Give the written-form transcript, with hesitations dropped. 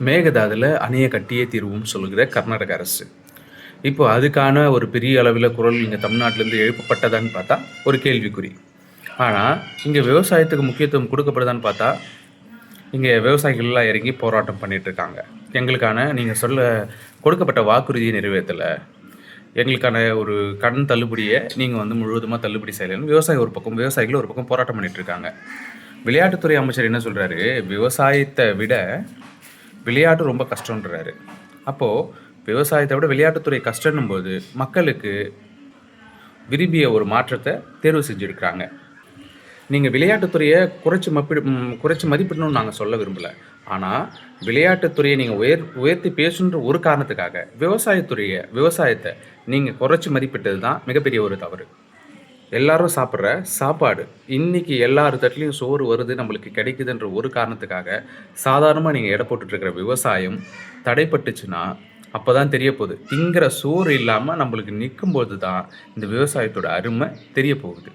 மேகதாதுல அணைய கட்டியே தீர்வுன்னு சொல்லுகிற கர்நாடக அரசு. இப்போ அதுக்கான ஒரு பெரிய அளவில் குரல் இங்கே தமிழ்நாட்டிலேருந்து எழுப்பப்பட்டதான்னு பார்த்தா ஒரு கேள்விக்குறி. ஆனால் இங்கே விவசாயத்துக்கு முக்கியத்துவம் கொடுக்கப்படுதான்னு பார்த்தா இங்கே விவசாயிகள்லாம் இறங்கி போராட்டம் பண்ணிட்டு இருக்காங்க. எங்களுக்கான நீங்கள் கொடுக்கப்பட்ட வாக்குறுதியை நிறைவேற்றலை, எங்களுக்கான ஒரு கடன் தள்ளுபடியை நீங்கள் முழுவதுமாக தள்ளுபடி செய்யலைன்னு விவசாயிகள் ஒரு பக்கம் போராட்டம் பண்ணிட்டு இருக்காங்க. விளையாட்டுத்துறை அமைச்சர் என்ன சொல்கிறாரு, விவசாயத்தை விட விளையாட்டு ரொம்ப கஷ்டன்றாரு. அப்போது விவசாயத்தை விட விளையாட்டுத்துறை கஷ்டன்னும் போது மக்களுக்கு விரும்பிய ஒரு மாற்றத்தை தேர்வு செஞ்சுருக்கிறாங்க. நீங்கள் விளையாட்டுத்துறையை குறைச்சி மதிப்பிடணும்னு நாங்கள் சொல்ல விரும்பலை. ஆனால் விளையாட்டுத்துறையை நீங்கள் உயர்த்தி பேசுன்ற ஒரு காரணத்துக்காக விவசாயத்தை நீங்கள் குறைச்சி மதிப்பிட்டது தான் மிகப்பெரிய ஒரு தவறு. எல்லாரும் சாப்பிட்ற சாப்பாடு இன்றைக்கி எல்லார் தட்டுலேயும் சோறு வருது, நம்மளுக்கு கிடைக்குதுன்ற ஒரு காரணத்துக்காக சாதாரணமாக நீங்கள் எடை போட்டுட்ருக்கிற விவசாயம் தடைப்பட்டுச்சுன்னா அப்போ தான் தெரிய போகுது. திங்கிற சோறு இல்லாமல் நம்மளுக்கு நிற்கும்போது தான் இந்த விவசாயத்தோட அருமை தெரிய போகுது.